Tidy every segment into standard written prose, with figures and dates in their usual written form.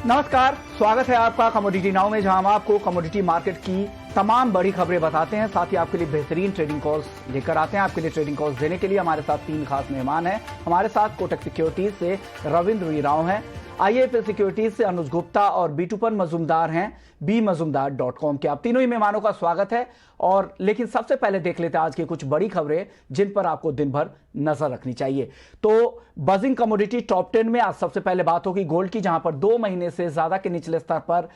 नमस्कार, स्वागत है आपका कमोडिटी नाउ में, जहां हम आपको कमोडिटी मार्केट की तमाम बड़ी खबरें बताते हैं। साथ ही आपके लिए बेहतरीन ट्रेडिंग कॉल्स लेकर आते हैं। आपके लिए ट्रेडिंग कॉल्स देने के लिए हमारे साथ तीन खास मेहमान हैं। हमारे साथ कोटक सिक्योरिटीज से रविंद्र वीराव हैं, IIFL सिक्योरिटीज से अनुज गुप्ता और बीटूपन मजूमदार हैं bmazumdar.com के। आप तीनों ही मेहमानों का स्वागत है। और लेकिन सबसे पहले देख लेते हैं आज की कुछ बड़ी खबरें जिन पर आपको दिन भर नजर रखनी चाहिए। तो बजिंग कमोडिटी टॉप 10 में आज सबसे पहले बात होगी गोल्ड की, जहां पर 2 महीने से ज्यादा के निचले स्तर पर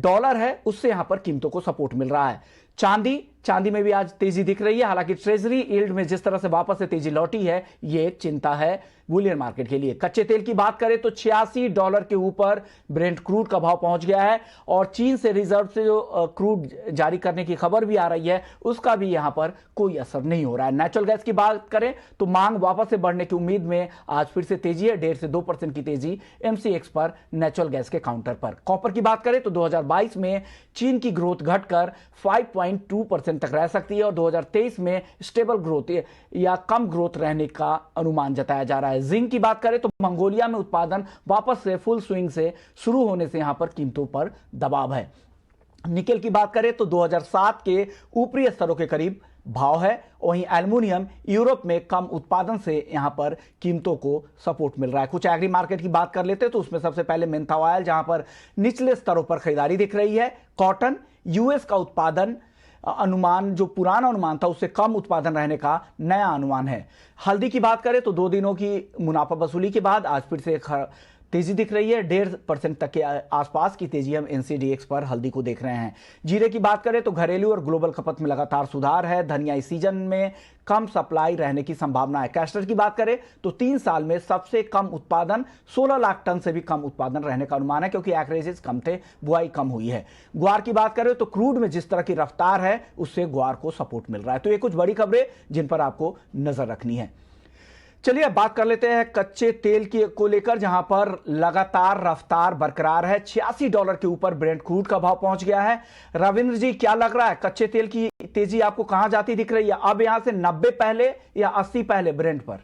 डॉलर है, उससे यहां पर कीमतों को सपोर्ट मिल रहा है। चांदी में भी आज तेजी दिख रही है। हालांकि ट्रेजरी यील्ड में जिस तरह से वापस से तेजी लौटी है, ये एक चिंता है बुलियन मार्केट के लिए। कच्चे तेल की बात करें तो $86 के ऊपर ब्रेंट क्रूड का भाव पहुंच गया है और चीन से रिजर्व से जो क्रूड जारी करने की खबर भी आ रही है, उसका भी यहां पर कोई असर नहीं हो रहा है। नेचुरल गैस की बात करें तो मांग वापस से बढ़ने की उम्मीद में आज फिर से तेजी है। 1.5 से 2% की तेजी MCX पर नेचुरल गैस के काउंटर पर। कॉपर की बात करें तो 2022 में चीन की ग्रोथ घटकर 5.2% तक रह सकती है और 2023 में स्टेबल ग्रोथ या कम ग्रोथ रहने का अनुमान जताया जा रहा है। जिंक की बात करें तो मंगोलिया में उत्पादन वापस से फुल स्विंग से शुरू होने से यहां पर कीमतों पर दबाव है। निकेल की बात करें तो 2007 के ऊपरी स्तरों के करीब भाव है। वहीं एल्युमिनियम यूरोप में कम उत्पादन से यहां पर कीमतों को सपोर्ट मिल रहा है। कुछ एग्री मार्केट की बात कर लेते हैं तो उसमें सबसे पहले मेंथा ऑयल, जहां पर निचले स्तरों पर खरीदारी दिख रही है। कॉटन, यूएस का उत्पादन अनुमान जो पुराना अनुमान था उससे कम उत्पादन रहने का नया अनुमान है। हल्दी की बात करें तो 2 दिनों की मुनाफा वसूली के बाद आज फिर से तेजी दिख रही है। 1.5% तक के आसपास की तेजी हम NCDX पर हल्दी को देख रहे हैं। जीरे की बात करें तो घरेलू और ग्लोबल खपत में लगातार सुधार है। धनिया इस सीजन में कम सप्लाई रहने की संभावना है। कैस्टर की बात करें तो 3 साल में सबसे कम उत्पादन 16 लाख टन से भी कम उत्पादन रहने का अनुमान है, क्योंकि एक्रेजेस कम थे, बुआई कम हुई है। ग्वार की बात करें तो क्रूड में जिस तरह की रफ्तार है उससे ग्वार को सपोर्ट मिल रहा है। तो ये कुछ बड़ी खबरें जिन पर आपको नजर रखनी है। चलिए अब बात कर लेते हैं कच्चे तेल की को लेकर, जहां पर लगातार रफ्तार बरकरार है। $86 के ऊपर ब्रेंट क्रूड का भाव पहुंच गया है। रविंद्र जी, क्या लग रहा है कच्चे तेल की तेजी आपको कहां जाती दिख रही है? अब यहां से 90 पहले या 80 पहले ब्रेंट पर?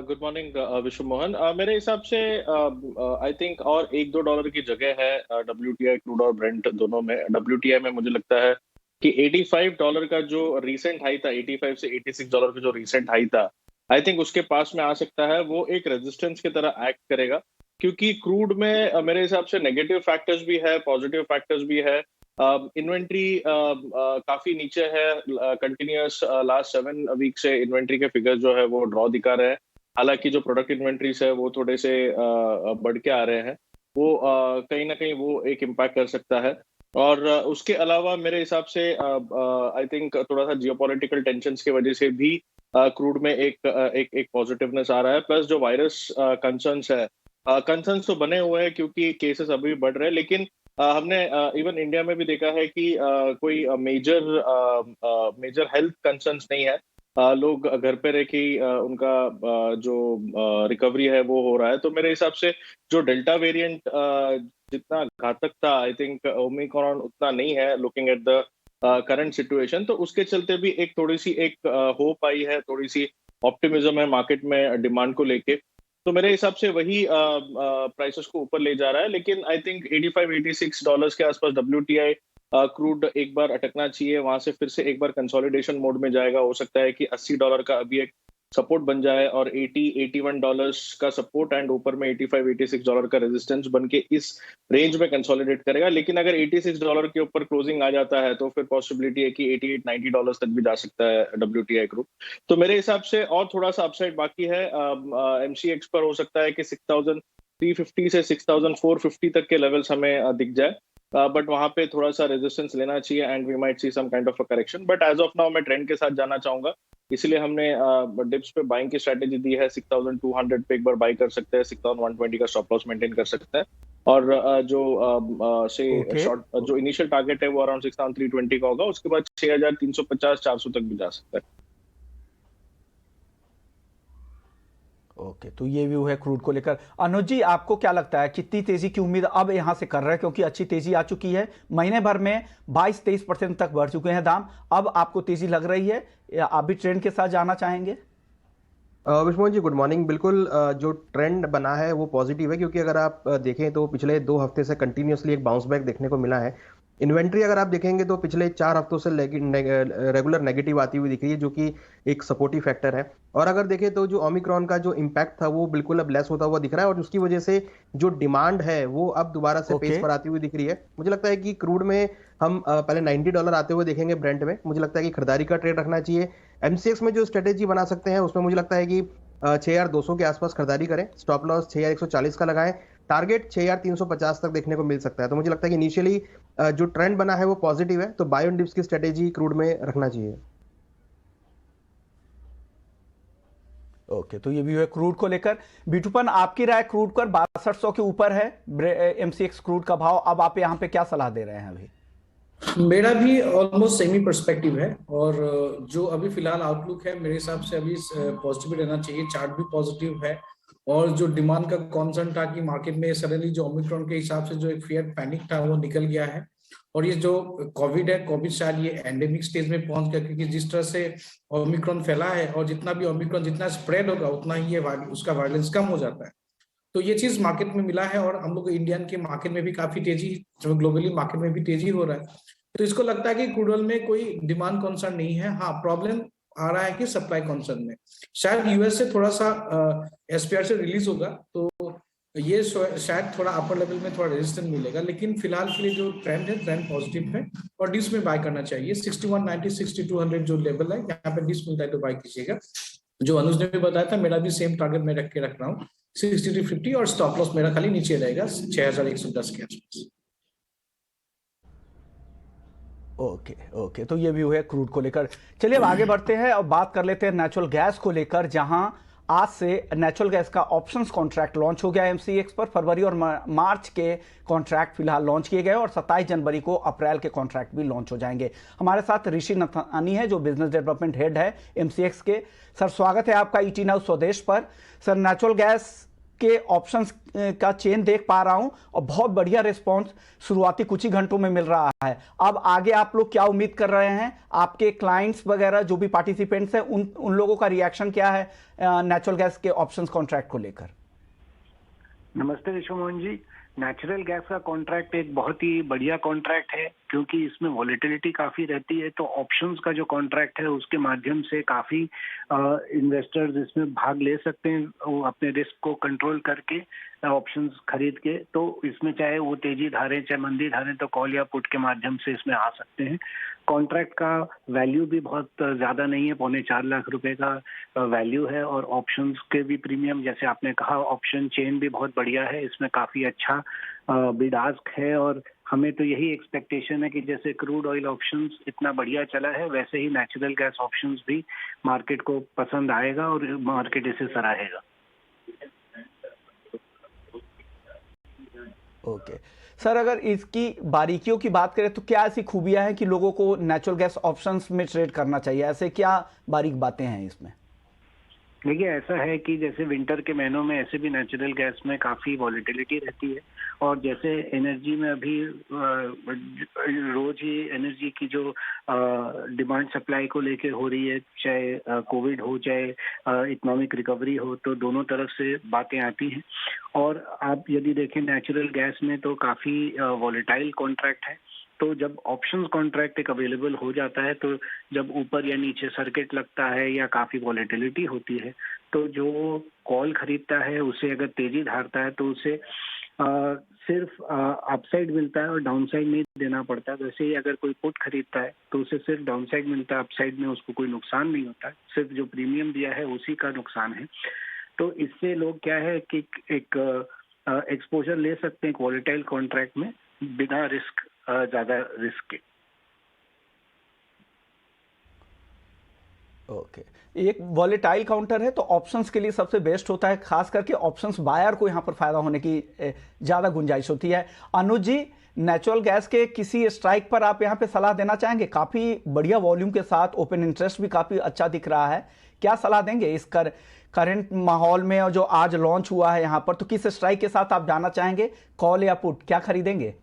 गुड मॉर्निंग विश्व मोहन। मेरे हिसाब से आई थिंक और $1-2 की जगह है WTI क्रूड और ब्रेंट दोनों में। WTI में मुझे लगता है कि $85 का जो रीसेंट हाई था, 85 से $86 का जो रीसेंट हाई था, आई थिंक उसके पास में आ सकता है। वो एक रेजिस्टेंस की तरह एक्ट करेगा, क्योंकि क्रूड में मेरे हिसाब से नेगेटिव फैक्टर्स भी है, पॉजिटिव फैक्टर्स भी है। इन्वेंट्री काफी नीचे है, कंटिन्यूअस लास्ट 7 वीक से इन्वेंट्री के फिगर्स जो है वो ड्रॉ दिखा रहे हैं। हालांकि जो प्रोडक्ट इन्वेंट्रीज है वो थोड़े से बढ़ के आ रहे हैं, वो कहीं ना कहीं वो एक इम्पैक्ट कर सकता है। और उसके अलावा मेरे हिसाब से आई थिंक थोड़ा सा जियोपॉलिटिकल टेंशंस की वजह से भी क्रूड में एक पॉजिटिवनेस आ रहा है। प्लस जो वायरस कंसर्न्स है, कंसर्न्स तो बने हुए हैं क्योंकि केसेस अभी भी बढ़ रहे हैं, लेकिन हमने इवन इंडिया में भी देखा है कि कोई मेजर हेल्थ कंसर्न्स नहीं है। लोग घर पे रह के उनका जो रिकवरी है वो हो रहा है। तो मेरे हिसाब से जो डेल्टा वेरिएंट जितना घातक था, आई थिंक ओमिक्रॉन उतना नहीं है, looking at the current situation. तो उसके चलते भी एक थोड़ी सी एक होप आई है, थोड़ी सी ऑप्टिमिज्म है मार्केट में डिमांड को लेके। तो मेरे हिसाब से वही प्राइसेस को ऊपर ले जा रहा है। लेकिन आई थिंक $85-86 के आसपास WTI क्रूड एक बार अटकना चाहिए, वहां से फिर से एक बार कंसोलिडेशन मोड में जाएगा। हो सकता है कि $80 का अभी एक सपोर्ट बन जाए और $80-81 का सपोर्ट एंड ऊपर में $85-86 का रेजिस्टेंस बन के इस रेंज में कंसोलिडेट करेगा। लेकिन अगर $86 के ऊपर क्लोजिंग आ जाता है तो फिर पॉसिबिलिटी है कि $88-90 तक भी जा सकता है WTI क्रूड। तो मेरे हिसाब से और थोड़ा सा अपसाइड बाकी है। MCX पर हो सकता है कि 6350 से 6450 तक के लेवल्स हमें दिख जाए, बट वहां पे थोड़ा सा रेजिस्टेंस लेना चाहिए and we might see some kind of a correction. But as of now मैं ट्रेंड के साथ जाना चाहूंगा, इसलिए हमने डिप्स पे बाइंग की स्ट्रेटेजी दी है। 6200 पे एक बार बाई कर सकते हैं, 6120 का स्टॉप लॉस मेंटेन कर सकते हैं। और जो इनिशियल टारगेट है वो अराउंड 6320 का होगा। उसके बाद 6350-400 तक भी जा सकता है। ओके, तो ये व्यू है क्रूड को लेकर। अनुज जी, आपको क्या लगता है कितनी तेजी की उम्मीद अब यहां से कर रहे हैं? क्योंकि अच्छी तेजी आ चुकी है, महीने भर में 22-23% तक बढ़ चुके हैं दाम। अब आपको तेजी लग रही है या आप भी ट्रेंड के साथ जाना चाहेंगे? विश्वमोहन जी, गुड मॉर्निंग। बिल्कुल, जो ट्रेंड बना है वो पॉजिटिव है, क्योंकि अगर आप देखें तो पिछले 2 हफ्ते से कंटिन्यूसली एक बाउंस बैक देखने को मिला है। इन्वेंट्री अगर आप देखेंगे तो पिछले 4 हफ्तों से रेगुलर नेगेटिव आती हुई दिख रही है, जो कि एक सपोर्टिव फैक्टर है। और अगर देखें तो जो ओमिक्रॉन का जो इम्पैक्ट था वो बिल्कुल अब लेस होता हुआ दिख रहा है, और उसकी वजह से जो डिमांड है वो अब दोबारा से पेस ओके। पर आती हुई दिख रही है। मुझे लगता है कि क्रूड में हम पहले $90 आते हुए देखेंगे ब्रेंट में। मुझे लगता है कि खरीदारी का ट्रेड रखना चाहिए। एमसीएक्स में जो स्ट्रेटेजी बना सकते हैं उसमें मुझे लगता है कि 6200 के आसपास खरीदारी करें, स्टॉप लॉस 6140 का लगाएं, टारगेट 6350 तक देखने को मिल सकता है। तो मुझे लगता है कि इनिशियली जो ट्रेंड बना है वो पॉजिटिव है, तो बाय ऑन डिप्स की स्ट्रेटेजी क्रूड में रखना चाहिए। ओके, तो ये भी है क्रूड को लेकर। बिटूपन, आपकी राय क्रूड पर 6200 के ऊपर है एमसीएक्स क्रूड का भाव, अब आप यहाँ पे क्या सलाह दे रहे हैं अभी? मेरा भी ऑलमोस्ट सेमी पर्सपेक्टिव है, और जो अभी फिलहाल आउटलुक है मेरे हिसाब से अभी पॉजिटिव रहना चाहिए। चार्ट भी पॉजिटिव है, और जो डिमांड का कॉन्सर्न था कि मार्केट में सडनली जो ओमिक्रॉन के हिसाब से जो एक फियर पैनिक था वो निकल गया है। और ये जो कोविड है, कोविड शायद ये एंडेमिक स्टेज में पहुंच गया, क्योंकि जिस तरह से ओमिक्रॉन फैला है और जितना भी ओमिक्रॉन जितना स्प्रेड होगा उतना ही ये उसका वायलेंस कम हो जाता है। तो ये चीज मार्केट में मिला है, और हम लोग इंडियन के मार्केट में भी काफी तेजी, जो ग्लोबली मार्केट में भी तेजी हो रहा है। तो इसको लगता है कि क्रूड ऑयल में कोई डिमांड कॉन्सर्न नहीं है। हाँ, प्रॉब्लम आ रहा है कि सप्लाई कॉन्सर्न में। शायद यूएस से थोड़ा सा एसपीआर से रिलीज होगा तो ये शायद थोड़ा अपर लेवल में थोड़ा रेजिस्टेंस मिलेगा, लेकिन फिलहाल के लिए जो ट्रेंड है, ट्रेंड पॉजिटिव है, और डिस में बाय करना चाहिए। 6190 6200 जो लेवल है यहाँ पे डिस मिलता है तो बाय कीजिएगा। जो अनुज ने भी बताया था, मेरा भी सेम टारगेट में रख रहा हूँ 6350, और स्टॉप लॉस मेरा खाली नीचे रहेगा 6110 के आसपास। ओके ओके, तो ये भी हुआ क्रूड को लेकर। चलिए अब आगे बढ़ते हैं और बात कर लेते हैं नेचुरल गैस को लेकर, जहां आज से नेचुरल गैस का ऑप्शंस कॉन्ट्रैक्ट लॉन्च हो गया एमसीएक्स पर। फरवरी और मार्च के कॉन्ट्रैक्ट फिलहाल लॉन्च किए गए, और 27 जनवरी को अप्रैल के कॉन्ट्रैक्ट भी लॉन्च हो जाएंगे। हमारे साथ ऋषि नथानी है, जो बिजनेस डेवलपमेंट हेड है एमसीएक्स के। सर, स्वागत है आपका ईटी नाउ स्वदेश पर। सर, नेचुरल गैस के ऑप्शंस का चेन देख पा रहा हूं, और बहुत बढ़िया रिस्पांस शुरुआती कुछ ही घंटों में मिल रहा है। अब आगे आप लोग क्या उम्मीद कर रहे हैं? आपके क्लाइंट्स वगैरह जो भी पार्टिसिपेंट्स हैं, उन लोगों का रिएक्शन क्या है नेचुरल गैस के ऑप्शंस कॉन्ट्रैक्ट को लेकर? नमस्ते विश्वमोहन जी। नेचुरल गैस का कॉन्ट्रैक्ट एक बहुत ही बढ़िया कॉन्ट्रैक्ट है, क्योंकि इसमें वॉलेटिलिटी काफी रहती है। तो ऑप्शंस का जो कॉन्ट्रैक्ट है उसके माध्यम से काफी इन्वेस्टर्स इसमें भाग ले सकते हैं, वो अपने रिस्क को कंट्रोल करके ऑप्शंस खरीद के। तो इसमें चाहे वो तेजी धारें चाहे मंदी धारें, तो कॉल या पुट के माध्यम से इसमें आ सकते हैं। कॉन्ट्रैक्ट का वैल्यू भी बहुत ज्यादा नहीं है, 4.25 लाख रुपए का वैल्यू है। और ऑप्शंस के भी प्रीमियम, जैसे आपने कहा, ऑप्शन चेन भी बहुत बढ़िया है, इसमें काफी अच्छा बिड आस्क है। और हमें तो यही एक्सपेक्टेशन है कि जैसे क्रूड ऑयल ऑप्शंस इतना बढ़िया चला है, वैसे ही नेचुरल गैस ऑप्शंस भी मार्केट को पसंद आएगा और मार्केट इसे सराहेगा। ओके सर, अगर इसकी बारीकियों की बात करें तो क्या ऐसी खूबियां हैं कि लोगों को नेचुरल गैस ऑप्शंस में ट्रेड करना चाहिए? ऐसे क्या बारीक बातें हैं इसमें? देखिए, ऐसा है कि जैसे विंटर के महीनों में ऐसे भी नेचुरल गैस में काफी वॉलेटिलिटी रहती है, और जैसे एनर्जी में अभी रोज ही एनर्जी की जो डिमांड सप्लाई को लेके हो रही है, चाहे कोविड हो चाहे इकोनॉमिक रिकवरी हो, तो दोनों तरफ से बातें आती हैं। और आप यदि देखें नेचुरल गैस में तो काफी वॉलेटाइल कॉन्ट्रैक्ट है। तो जब ऑप्शंस कॉन्ट्रैक्ट एक अवेलेबल हो जाता है, तो जब ऊपर या नीचे सर्किट लगता है या काफी वॉलेटिलिटी होती है, तो जो कॉल खरीदता है उसे अगर तेजी धारता है तो उसे सिर्फ अपसाइड मिलता है और डाउनसाइड नहीं देना पड़ता। वैसे ही अगर कोई पुट खरीदता है तो उसे सिर्फ डाउनसाइड मिलता है, अपसाइड में उसको कोई नुकसान नहीं होता है, सिर्फ जो प्रीमियम दिया है उसी का नुकसान है। तो इससे लोग क्या है कि एक एक्सपोजर ले सकते हैं वॉलेटाइल कॉन्ट्रैक्ट में बिना रिस्क, ज्यादा रिस्क के। ओके, एक वॉलेटाइल काउंटर है तो ऑप्शंस के लिए सबसे बेस्ट होता है, खास करके ऑप्शंस बायर को यहां पर फायदा होने की ज्यादा गुंजाइश होती है। अनुज जी, नेचुरल गैस के किसी स्ट्राइक पर आप यहां पे सलाह देना चाहेंगे? काफी बढ़िया वॉल्यूम के साथ ओपन इंटरेस्ट भी काफी अच्छा दिख रहा है, क्या सलाह देंगे इस करंट माहौल में? और जो आज लॉन्च हुआ है यहां पर, तो किस स्ट्राइक के साथ आप जाना चाहेंगे, कॉल या पुट, क्या खरीदेंगे?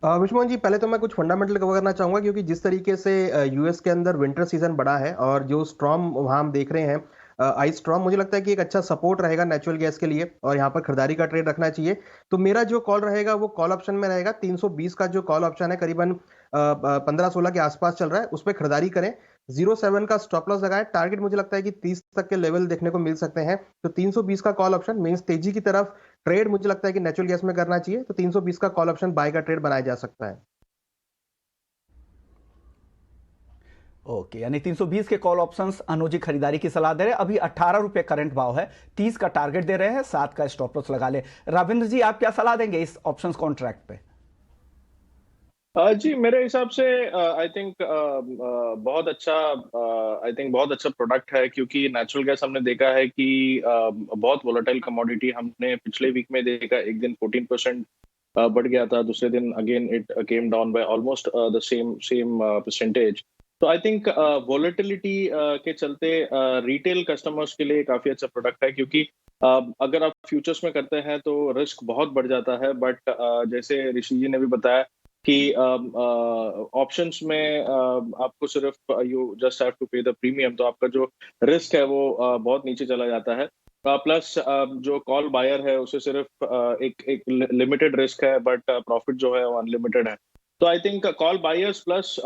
विश्वमोहन जी, पहले तो मैं कुछ फंडामेंटल कवर करना चाहूंगा, क्योंकि जिस तरीके से यूएस के अंदर विंटर सीजन बड़ा है और जो स्टॉर्म वहां हम देख रहे हैं, आई स्ट्रॉन्ग, मुझे लगता है कि एक अच्छा सपोर्ट रहेगा नेचुरल गैस के लिए और यहाँ पर खरीदारी का ट्रेड रखना चाहिए। तो मेरा जो कॉल रहेगा वो कॉल ऑप्शन में रहेगा। 320 का जो कॉल ऑप्शन है करीबन 15-16 के आसपास चल रहा है, उस पर खरीदारी करें। 07 का स्टॉप लॉस लगाए। टारगेट मुझे लगता है कि 30 तक के लेवल देखने को मिल सकते हैं। तो 320 का कॉल ऑप्शन मींस तेजी की तरफ ट्रेड मुझे लगता है कि नेचुरल गैस में करना चाहिए। तो 320 का कॉल ऑप्शन बाय का ट्रेड बनाया जा सकता है। ओके, यानी 320 के कॉल ऑप्शंस अनुजी खरीदारी की सलाह दे रहे हैं। अभी 18 रुपए करंट भाव है, 30 का टारगेट दे रहे हैं, 7 का स्टॉप लॉस लगा ले। रविंद्र जी, आप क्या सलाह देंगे इस ऑप्शंस कॉन्ट्रैक्ट पे? जी, मेरे हिसाब से आई थिंक बहुत अच्छा प्रोडक्ट है, क्योंकि नेचुरल गैस हमने देखा है कि बहुत वोलेटाइल कमोडिटी। हमने पिछले वीक में देखा, एक दिन 14% बढ़ गया था, दूसरे दिन again it came down by almost the same percentage. तो आई थिंक वोलेटिलिटी के चलते रिटेल कस्टमर्स के लिए काफी अच्छा प्रोडक्ट है, क्योंकि अगर आप फ्यूचर्स में करते हैं तो रिस्क बहुत बढ़ जाता है। बट जैसे ऋषि जी ने भी बताया कि ऑप्शंस में आपको सिर्फ यू जस्ट हैव टू पे द प्रीमियम, तो आपका जो रिस्क है वो बहुत नीचे चला जाता है। प्लस जो कॉल बायर है उसे सिर्फ एक लिमिटेड रिस्क है, बट प्रॉफिट जो है वो अनलिमिटेड है। तो I think call buyers plus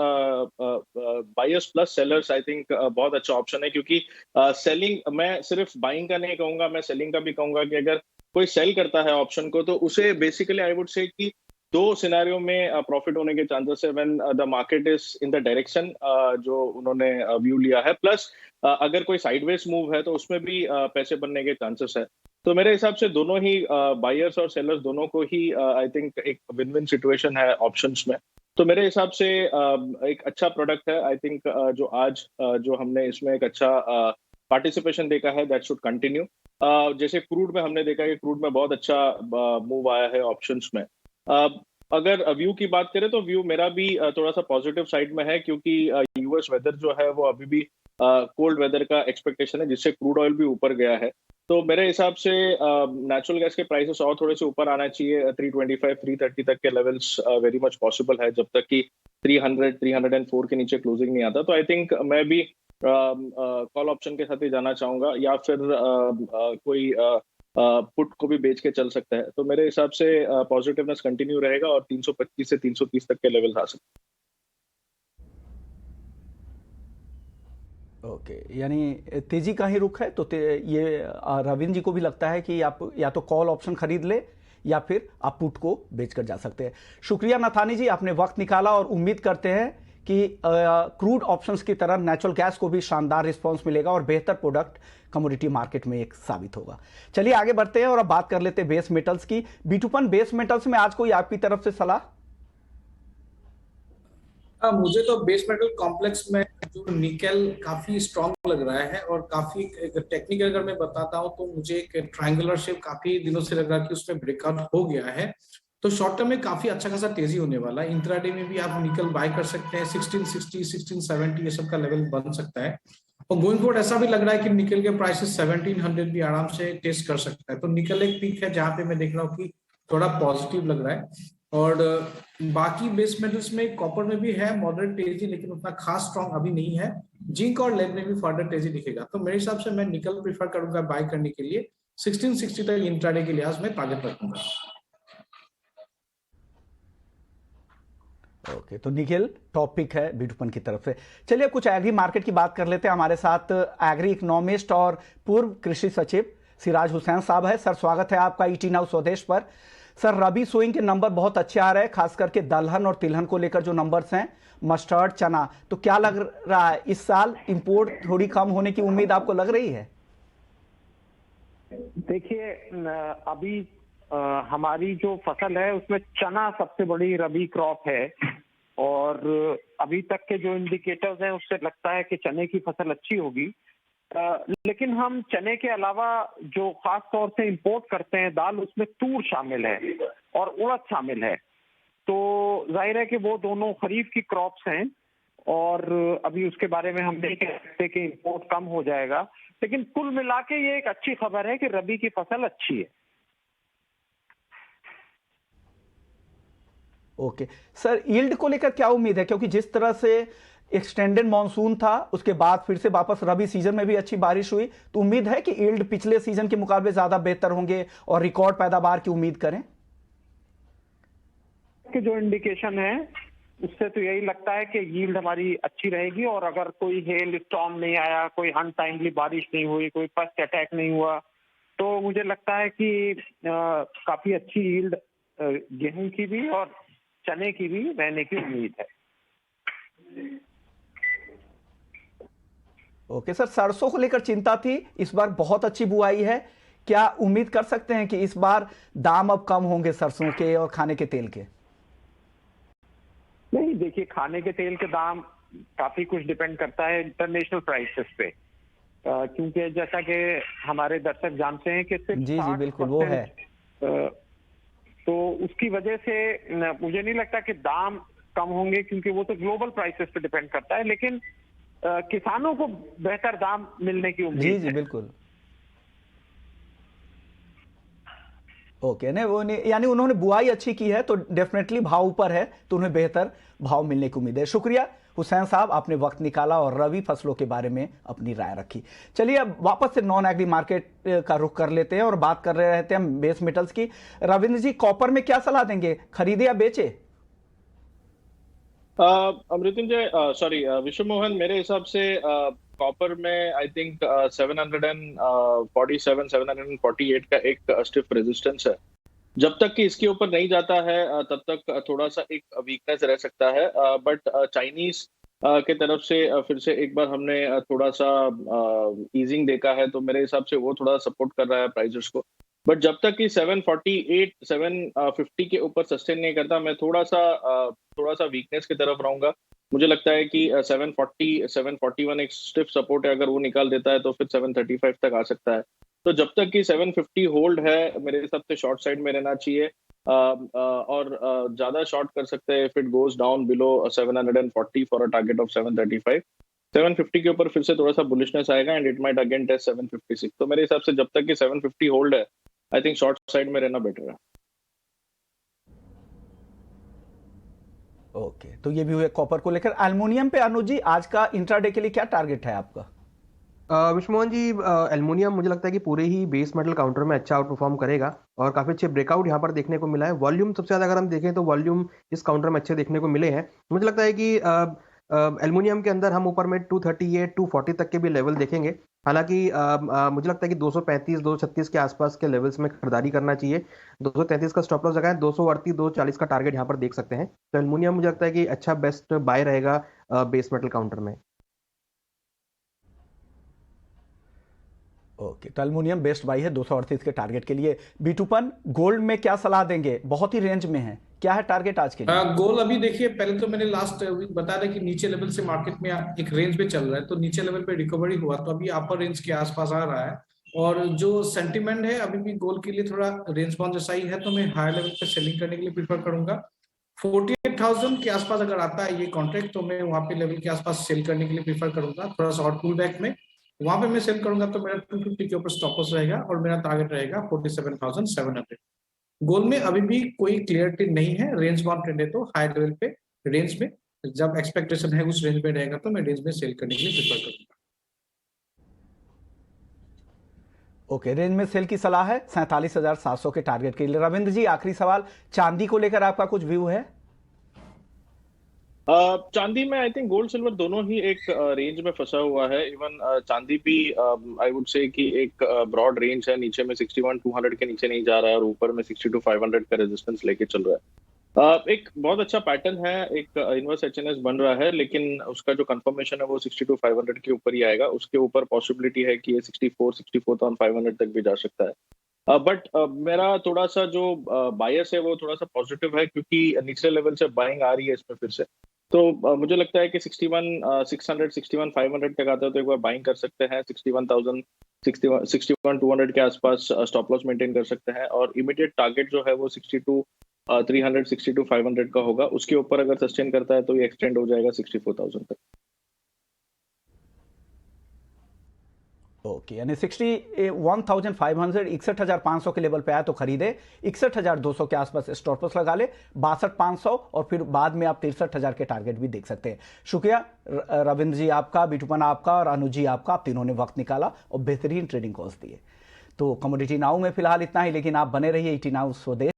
sellers I think बहुत अच्छा ऑप्शन है, क्योंकि सेलिंग मैं सिर्फ बाइंग का नहीं कहूंगा, मैं सेलिंग का भी कहूंगा कि अगर कोई सेल करता है ऑप्शन को, तो उसे बेसिकली आई वुड से कि दो सिनेरियो में प्रॉफिट होने के चांसेस है। When the market is in the direction जो उन्होंने व्यू लिया है, प्लस अगर कोई साइडवेज मूव है तो उसमें भी पैसे बनने के चांसेस है। तो मेरे हिसाब से दोनों ही बायर्स और सेलर्स दोनों को ही आई थिंक एक विन विन सिचुएशन है ऑप्शंस में। तो मेरे हिसाब से एक अच्छा प्रोडक्ट है। आई थिंक जो आज जो हमने इसमें एक अच्छा पार्टिसिपेशन देखा है, दैट शुड कंटिन्यू। जैसे क्रूड में हमने देखा कि क्रूड में बहुत अच्छा मूव आया है ऑप्शंस में। अगर व्यू की बात करें तो व्यू मेरा भी थोड़ा सा पॉजिटिव साइड में है, क्योंकि यूएस वेदर जो है वो अभी भी कोल्ड वेदर का एक्सपेक्टेशन है, जिससे क्रूड ऑयल भी ऊपर गया है। तो मेरे हिसाब से नेचुरल गैस के प्राइसेस और थोड़े से ऊपर आना चाहिए। 325 330 तक के लेवल्स वेरी मच पॉसिबल है, जब तक कि 300 304 के नीचे क्लोजिंग नहीं आता। तो आई थिंक मैं भी कॉल ऑप्शन के साथ ही जाना चाहूंगा, या फिर कोई पुट को भी बेच के चल सकता है। तो मेरे हिसाब से पॉजिटिवनेस कंटिन्यू रहेगा और 325 से 330 तक के लेवल आ सकते हैं। ओके, यानी तेजी का ही रुख है। तो ये रविंद्र जी को भी लगता है कि आप या तो कॉल ऑप्शन खरीद ले या फिर आप पुट को बेचकर जा सकते हैं। शुक्रिया नथानी जी, आपने वक्त निकाला और उम्मीद करते हैं कि क्रूड ऑप्शंस की तरह नेचुरल गैस को भी शानदार रिस्पांस मिलेगा और बेहतर प्रोडक्ट कमोडिटी मार्केट में एक साबित होगा। चलिए आगे बढ़ते हैं और अब बात कर लेते हैं बेस मेटल्स की। बीटूपन, बेस मेटल्स में आज कोई आपकी तरफ से सलाह? मुझे तो बेस मेटल कॉम्प्लेक्स में जो निकेल काफी स्ट्रांग लग रहा है, और काफी टेक्निकल अगर मैं बताता हूँ तो मुझे एक ट्रायंगुलर शेप काफी दिनों से लग रहा है कि उसमें ब्रेकआउट हो गया है। तो शॉर्ट टर्म में काफी अच्छा खासा तेजी होने वाला है। इंट्राडे में भी आप निकल बाय कर सकते हैं। 1660 1670 ये सब का लेवल बन सकता है। और गोइंग फॉरवर्ड ऐसा भी लग रहा है कि निकल के प्राइसेस 1700 भी आराम से टेस्ट कर सकता है। तो निकल एक पीक है जहां पे मैं देख रहा हूँ कि थोड़ा पॉजिटिव लग रहा है। और बाकी बेस मेटल्स में कॉपर में भी है मॉडरेट तेजी, लेकिन उतना खास स्ट्रॉन्ग अभी नहीं है। जिंक और लेड में भी फर्दर तेजी दिखेगा। तो मेरे हिसाब से मैं निकल प्रीफर करूंगा बाय करने के लिए। 1660 तक इंट्राडे के लिहाज में टारगेट रखूंगा। ओके, तो निकेल टॉपिक है बीटूपन की तरफ से। चलिए कुछ एग्री मार्केट की बात कर लेते हैं। हमारे साथ एग्री इकोनॉमिस्ट और पूर्व कृषि सचिव सिराज हुसैन साहब है। सर, स्वागत है आपका ईटी नाउ स्वदेश पर। सर, रबी सोइंग के नंबर बहुत अच्छे आ रहे हैं, खास करके दलहन और तिलहन को लेकर जो नंबर्स हैं, मस्टर्ड, चना। तो क्या लग रहा है इस साल इंपोर्ट थोड़ी कम होने की उम्मीद आपको लग रही है? देखिए, अभी हमारी जो फसल है उसमें चना सबसे बड़ी रबी क्रॉप है, और अभी तक के जो इंडिकेटर्स हैं उससे लगता है कि चने की फसल अच्छी होगी। लेकिन हम चने के अलावा जो खास तौर से इंपोर्ट करते हैं दाल, उसमें तूर शामिल है और उड़द शामिल है। तो जाहिर है कि वो दोनों खरीफ की क्रॉप्स हैं, और अभी उसके बारे में हम नहीं कह सकते कि इंपोर्ट कम हो जाएगा। लेकिन कुल मिला के ये एक अच्छी खबर है कि रबी की फसल अच्छी है। ओके सर, यील्ड को लेकर क्या उम्मीद है? क्योंकि जिस तरह से एक्सटेंडेड मॉनसून था, उसके बाद फिर से वापस रबी सीजन में भी अच्छी बारिश हुई, तो उम्मीद है कि यील्ड पिछले सीजन के मुकाबले ज्यादा बेहतर होंगे और रिकॉर्ड पैदावार की उम्मीद करें। कि जो इंडिकेशन है उससे तो यही लगता है कि यील्ड हमारी अच्छी रहेगी, और अगर कोई हेल स्टॉर्म नहीं आया, कोई अनटाइमली बारिश नहीं हुई, कोई पेस्ट अटैक नहीं हुआ, तो मुझे लगता है कि काफी अच्छी यील्ड गेहूं की भी और चने की भी रहने की उम्मीद है। ओके सर, सरसों को लेकर चिंता थी, इस बार बहुत अच्छी बुआई है, क्या उम्मीद कर सकते हैं कि इस बार दाम अब कम होंगे सरसों के और खाने के तेल के? नहीं, देखिए, खाने के तेल के दाम काफी कुछ डिपेंड करता है इंटरनेशनल प्राइसेस पे, क्योंकि जैसा कि हमारे दर्शक जानते हैं कि सिर्फ जी जी बिल्कुल वो है, तो उसकी वजह से मुझे नहीं लगता कि दाम कम होंगे, क्योंकि वो तो ग्लोबल प्राइसेस पे डिपेंड करता है, लेकिन किसानों को बेहतर दाम मिलने की उम्मीद जी है। जी बिल्कुल। ओके, नहीं वो नहीं, यानी उन्होंने बुआई अच्छी की है तो डेफिनेटली भाव ऊपर है, तो उन्हें बेहतर भाव मिलने की उम्मीद है। शुक्रिया हुसैन साहब, आपने वक्त निकाला और रबी फसलों के बारे में अपनी राय रखी। चलिए अब वापस से नॉन एग्री मार्केट का रुख कर लेते हैं और बात कर रहे रहते हैं बेस मेटल्स की। रविंद्र जी, कॉपर में क्या सलाह देंगे, खरीदे या बेचे? मृत्युंजय, सॉरी विश्व मोहन, मेरे हिसाब से कॉपर में आई थिंक 747 748 का एक स्टिफ रेजिस्टेंस है। जब तक कि इसके ऊपर नहीं जाता है तब तक थोड़ा सा एक वीकनेस रह सकता है, बट चाइनीज के तरफ से फिर से एक बार हमने थोड़ा सा ईजिंग देखा है, तो मेरे हिसाब से वो थोड़ा सपोर्ट कर रहा है प्राइसेस को। बट जब तक कि 748 750 के ऊपर सस्टेन नहीं करता, मैं थोड़ा सा वीकनेस की तरफ रहूंगा। मुझे लगता है कि 740 741 एक स्टिफ सपोर्ट है, अगर वो निकाल देता है तो फिर 735 तक आ सकता है। तो जब तक कि 750 होल्ड है, मेरे हिसाब से शॉर्ट साइड में रहना चाहिए, और ज्यादा शॉर्ट कर सकते हैं if it goes down below 740 for a target of 735। 750 के ऊपर फिर से थोड़ा सा बुलिशनेस आएगा and it might again test 756। तो मेरे हिसाब से जब तक कि 750 होल्ड है, आई थिंक शॉर्ट साइड में रहना बेटर है। ओके, तो ये भी हुए कॉपर को लेकर। एल्युमिनियम पे अनुज जी, आज का इंट्राडे के लिए क्या टारगेट है आपका? विश्वमोहन जी, एल्युमिनियम मुझे लगता है कि पूरे ही बेस मेटल काउंटर में अच्छा आउट परफॉर्म करेगा और काफी अच्छे ब्रेकआउट यहाँ पर देखने को मिला है। वॉल्यूम सबसे ज्यादा अगर हम देखें तो वॉल्यूम इस काउंटर में अच्छे देखने को मिले हैं। मुझे लगता है कि एल्युमिनियम के अंदर हम ऊपर में 238 240 तक के भी लेवल देखेंगे। हालांकि मुझे लगता है कि 235 236 के आसपास के लेवल्स में खरीदारी करना चाहिए। 233 का स्टॉप लॉस लगाएं, 238 240 का टारगेट यहाँ पर देख सकते हैं। तो एल्युमिनियम मुझे लगता है कि अच्छा बेस्ट बाय रहेगा बेस मेटल काउंटर में। ओके, तो एल्युमिनियम बेस्ट बाई है 238 के टारगेट के लिए। बीटूपन, गोल्ड में क्या सलाह देंगे, बहुत ही रेंज में है, क्या है टारगेट आज के लिए? गोल्ड अभी देखिए, पहले तो मैंने लास्ट वीक बता रहा कि नीचे लेवल से मार्केट में एक रेंज पे चल रहा है, तो नीचे लेवल पे रिकवरी हुआ तो अभी अपर रेंज के आसपास आ रहा है, और जो सेंटीमेंट है अभी भी गोल्ड के लिए थोड़ा रेंज बाउंड जैसा ही है, तो मैं हायर लेवल पे सेलिंग करने के लिए प्रीफर करूंगा। 48,000 के आसपास अगर आता है ये कॉन्ट्रैक्ट, तो मैं वहां पे लेवल के आसपास सेल करने के लिए प्रीफर करूंगा। थोड़ा सा और पुल बैक में वहां पे मैं सेल करूंगा, तो मेरा 250 के ऊपर स्टॉप लॉस रहेगा और मेरा टारगेट रहेगा 47,700। गोल्ड में अभी भी कोई क्लियरिटी नहीं है, रेंज बाउंड ट्रेंड है, तो हाई लेवल पे रेंज में जब एक्सपेक्टेशन है उस रेंज में रहेगा तो मैं रेंज में सेल करने के लिए प्रेफर करूंगा। ओके, रेंज में सेल की सलाह है 47,700 के टारगेट के लिए। रविंद्र जी, आखिरी सवाल, चांदी को लेकर आपका कुछ व्यू है? चांदी में आई थिंक गोल्ड सिल्वर दोनों ही एक रेंज में फंसा हुआ है। इवन चांदी भी आई वुड से कि एक ब्रॉड रेंज है, नीचे में 61,200 के नीचे नहीं जा रहा है और ऊपर में 62,500 का रेजिस्टेंस लेके चल रहा है। एक बहुत अच्छा पैटर्न है, एक इनवर्स एचएनएस बन रहा है, लेकिन उसका जो कंफर्मेशन है वो 62,500 के ऊपर ही आएगा। उसके ऊपर पॉसिबिलिटी है कि ये 64,500 तक भी जा सकता है। बट मेरा थोड़ा सा जो बायस है वो थोड़ा सा पॉजिटिव है, क्योंकि निचले लेवल से बाइंग आ रही है इसमें फिर से। तो मुझे लगता है कि 61,600 61,500 तक आता है तो एक बार बाइंग कर सकते हैं। 61,000 61,200 के आसपास स्टॉप लॉस मेंटेन कर सकते हैं, और इमीडिएट टारगेट जो है वो 62,300 62,500 का होगा। उसके ऊपर अगर सस्टेन करता है तो ये एक्सटेंड हो जाएगा 64,000 तक। ओके, यानी 61,500 61,500 के लेवल पे आया तो खरीदे, 61,200 के आसपास स्टॉप लॉस लगा ले, 62,500 और फिर बाद में आप 63,000 के टारगेट भी देख सकते हैं। शुक्रिया रविंद्र जी आपका, बिटूपन आपका और अनुज जी आपका, आप तीनों ने वक्त निकाला और बेहतरीन ट्रेडिंग कॉल्स दिए। तो कमोडिटी नाउ में फिलहाल इतना ही, लेकिन आप बने रहिए 18 नाउ स्वदेश।